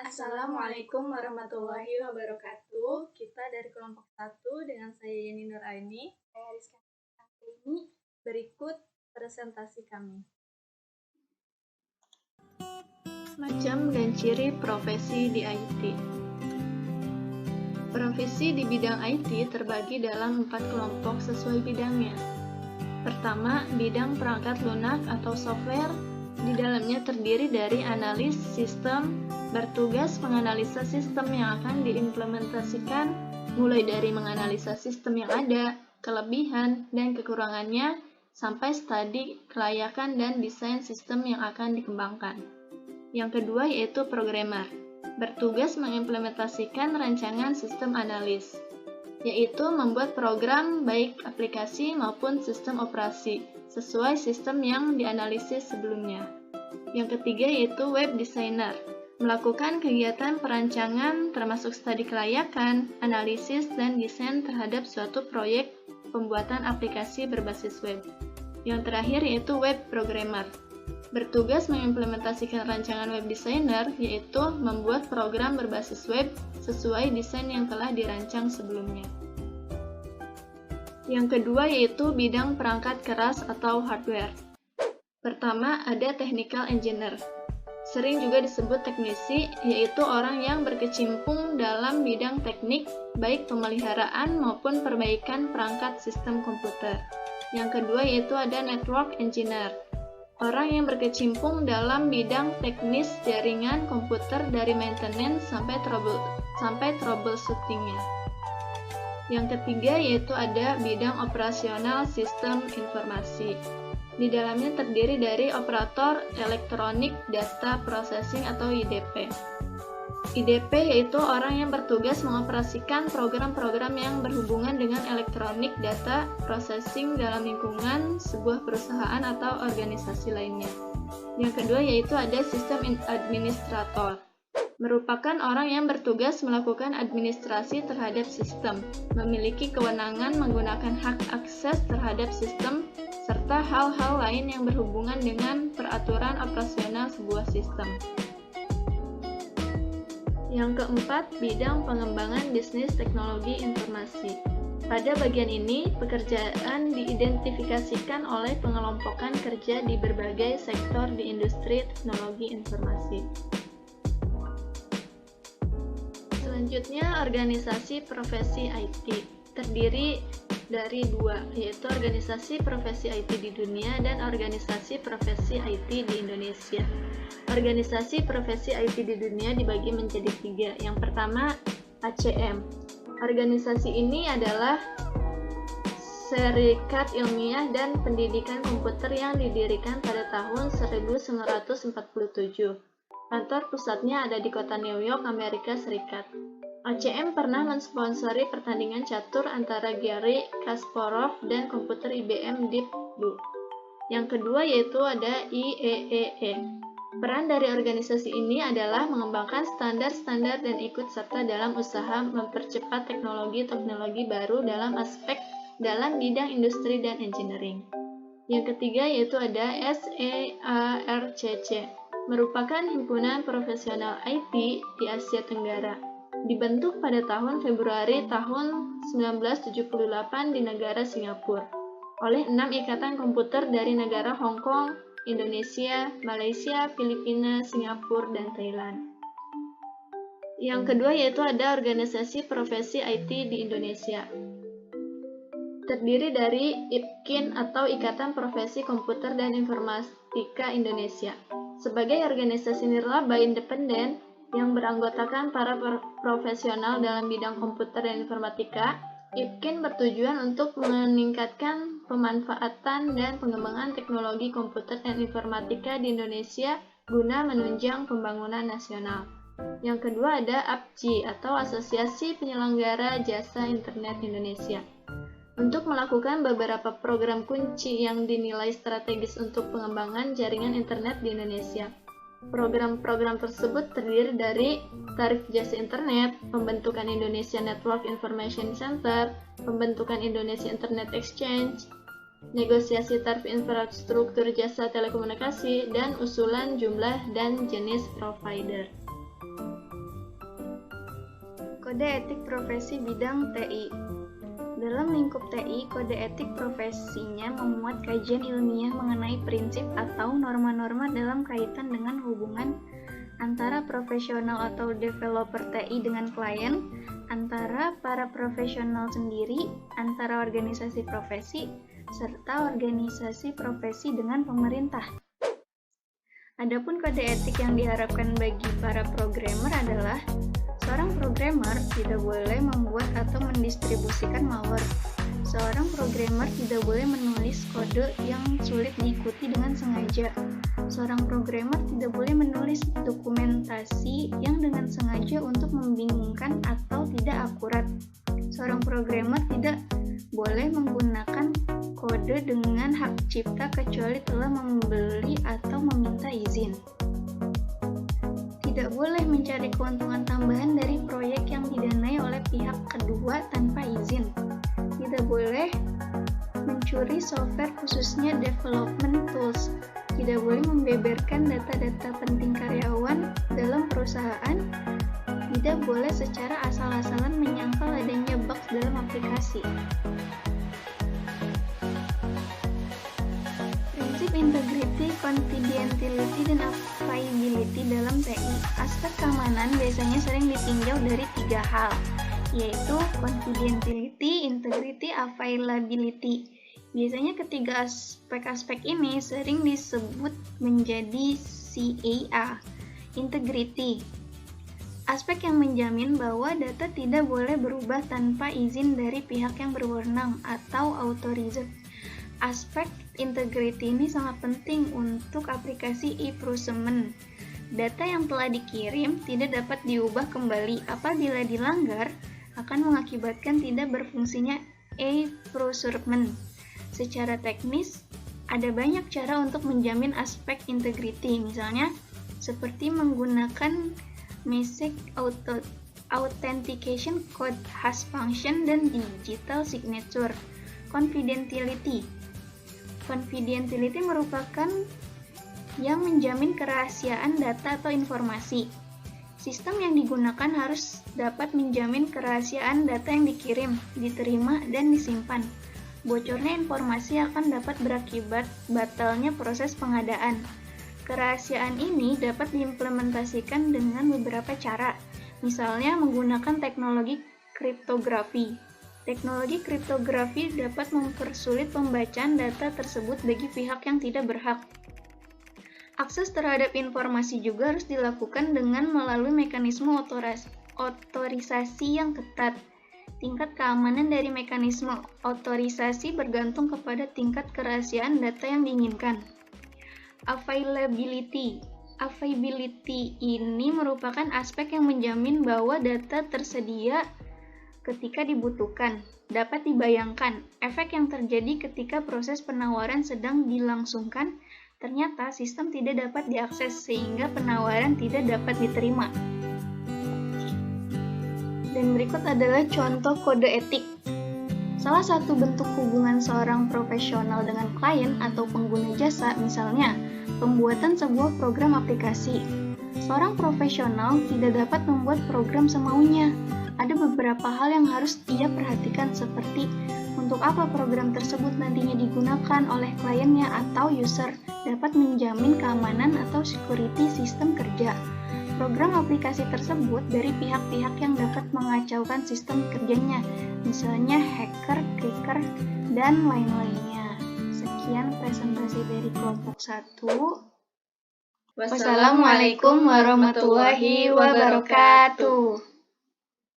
Assalamualaikum warahmatullahi wabarakatuh. Kita dari kelompok 1 dengan saya Yeni Nuraini. Saya Rizka ini. Berikut presentasi kami. Macam dan ciri profesi di IT. Profesi di bidang IT terbagi dalam 4 kelompok sesuai bidangnya. Pertama, bidang perangkat lunak atau software. Di dalamnya terdiri dari analis sistem, bertugas menganalisa sistem yang akan diimplementasikan, mulai dari menganalisa sistem yang ada, kelebihan dan kekurangannya, sampai studi kelayakan dan desain sistem yang akan dikembangkan. Yang kedua yaitu programmer, bertugas mengimplementasikan rancangan sistem analis, yaitu membuat program baik aplikasi maupun sistem operasi, sesuai sistem yang dianalisis sebelumnya. Yang ketiga yaitu web designer, melakukan kegiatan perancangan termasuk studi kelayakan, analisis, dan desain terhadap suatu proyek pembuatan aplikasi berbasis web. Yang terakhir yaitu web programmer, bertugas mengimplementasikan rancangan web designer, yaitu membuat program berbasis web sesuai desain yang telah dirancang sebelumnya. Yang kedua yaitu bidang perangkat keras atau hardware. Pertama ada technical engineer, sering juga disebut teknisi, yaitu orang yang berkecimpung dalam bidang teknik, baik pemeliharaan maupun perbaikan perangkat sistem komputer. Yang kedua yaitu ada network engineer, orang yang berkecimpung dalam bidang teknis jaringan komputer dari maintenance sampai troubleshooting-nya. Yang ketiga yaitu ada bidang operasional sistem informasi. Di dalamnya terdiri dari operator elektronik data processing atau IDP. IDP yaitu orang yang bertugas mengoperasikan program-program yang berhubungan dengan elektronik data processing dalam lingkungan sebuah perusahaan atau organisasi lainnya. Yang kedua yaitu ada sistem administrator, merupakan orang yang bertugas melakukan administrasi terhadap sistem, memiliki kewenangan menggunakan hak akses terhadap sistem, serta hal-hal lain yang berhubungan dengan peraturan operasional sebuah sistem. Yang keempat, bidang pengembangan bisnis teknologi informasi. Pada bagian ini, pekerjaan diidentifikasikan oleh pengelompokan kerja di berbagai sektor di industri teknologi informasi. Selanjutnya, organisasi profesi IT terdiri dari dua, yaitu organisasi profesi IT di dunia dan organisasi profesi IT di Indonesia. Organisasi profesi IT di dunia dibagi menjadi 3. Yang pertama, ACM. Organisasi ini adalah Serikat Ilmiah dan Pendidikan Komputer yang didirikan pada tahun 1947. Kantor pusatnya ada di kota New York, Amerika Serikat. ACM pernah mensponsori pertandingan catur antara Garry Kasparov dan komputer IBM Deep Blue. Yang kedua yaitu ada IEEE. Peran dari organisasi ini adalah mengembangkan standar-standar dan ikut serta dalam usaha mempercepat teknologi-teknologi baru dalam bidang industri dan engineering. Yang ketiga yaitu ada SEARCC, merupakan himpunan profesional IT di Asia Tenggara. Dibentuk pada tahun Februari tahun 1978 di negara Singapura oleh 6 ikatan komputer dari negara Hong Kong, Indonesia, Malaysia, Filipina, Singapura, dan Thailand. Yang kedua yaitu ada organisasi profesi IT di Indonesia. Terdiri dari IPKIN atau Ikatan Profesi Komputer dan Informatika Indonesia. Sebagai organisasi nirlaba independen yang beranggotakan para profesional dalam bidang komputer dan informatika, IPKIN bertujuan untuk meningkatkan pemanfaatan dan pengembangan teknologi komputer dan informatika di Indonesia guna menunjang pembangunan nasional. Yang kedua ada APJI atau Asosiasi Penyelenggara Jasa Internet Indonesia, untuk melakukan beberapa program kunci yang dinilai strategis untuk pengembangan jaringan internet di Indonesia. Program-program tersebut terdiri dari tarif jasa internet, pembentukan Indonesia Network Information Center, pembentukan Indonesia Internet Exchange, negosiasi tarif infrastruktur jasa telekomunikasi, dan usulan jumlah dan jenis provider. Kode etik profesi bidang TI. Dalam lingkup TI, kode etik profesinya memuat kajian ilmiah mengenai prinsip atau norma-norma dalam kaitan dengan hubungan antara profesional atau developer TI dengan klien, antara para profesional sendiri, antara organisasi profesi, serta organisasi profesi dengan pemerintah. Adapun kode etik yang diharapkan bagi para programmer adalah seorang programmer tidak boleh membuat atau mendistribusikan malware. Seorang programmer tidak boleh menulis kode yang sulit diikuti dengan sengaja. Seorang programmer tidak boleh menulis dokumentasi yang dengan sengaja untuk membingungkan atau tidak akurat. Seorang programmer tidak boleh menggunakan kode dengan hak cipta kecuali telah membeli atau meminta izin. Tidak boleh mencari keuntungan tambahan dari proyek yang didanai oleh pihak kedua tanpa izin. Tidak boleh mencuri software khususnya development tools. Tidak boleh membeberkan data-data penting karyawan dalam perusahaan. Tidak boleh secara asal-asalan menyangkal adanya bugs dalam aplikasi. Prinsip integrity, confidentiality, dan availability dalam TI. Aspek keamanan biasanya sering ditinjau dari 3 hal, yaitu confidentiality, integrity, availability. Biasanya ketiga aspek-aspek ini sering disebut menjadi CAA. Integrity, aspek yang menjamin bahwa data tidak boleh berubah tanpa izin dari pihak yang berwenang atau authorized. Aspek integrity ini sangat penting untuk aplikasi e-procurement. Data yang telah dikirim tidak dapat diubah kembali. Apabila dilanggar, akan mengakibatkan tidak berfungsinya e-procurement. Secara teknis, ada banyak cara untuk menjamin aspek integrity, misalnya seperti menggunakan message authentication, code hash function, dan digital signature. Confidentiality merupakan yang menjamin kerahasiaan data atau informasi. Sistem yang digunakan harus dapat menjamin kerahasiaan data yang dikirim, diterima, dan disimpan. Bocornya informasi akan dapat berakibat batalnya proses pengadaan. Kerahasiaan ini dapat diimplementasikan dengan beberapa cara, misalnya menggunakan teknologi kriptografi. Teknologi kriptografi dapat mempersulit pembacaan data tersebut bagi pihak yang tidak berhak. Akses terhadap informasi juga harus dilakukan dengan melalui mekanisme otorisasi yang ketat. Tingkat keamanan dari mekanisme otorisasi bergantung kepada tingkat kerahasiaan data yang diinginkan. Availability ini merupakan aspek yang menjamin bahwa data tersedia ketika dibutuhkan. Dapat dibayangkan, efek yang terjadi ketika proses penawaran sedang dilangsungkan, ternyata sistem tidak dapat diakses sehingga penawaran tidak dapat diterima. Dan berikut adalah contoh kode etik. Salah satu bentuk hubungan seorang profesional dengan klien atau pengguna jasa, misalnya pembuatan sebuah program aplikasi. Seorang profesional tidak dapat membuat program semaunya. Ada beberapa hal yang harus ia perhatikan seperti untuk apa program tersebut nantinya digunakan oleh kliennya atau user, dapat menjamin keamanan atau security sistem kerja. Program aplikasi tersebut dari pihak-pihak yang dapat mengacaukan sistem kerjanya, misalnya hacker, cracker, dan lain-lainnya. Sekian presentasi dari kelompok 1. Wassalamualaikum warahmatullahi wabarakatuh.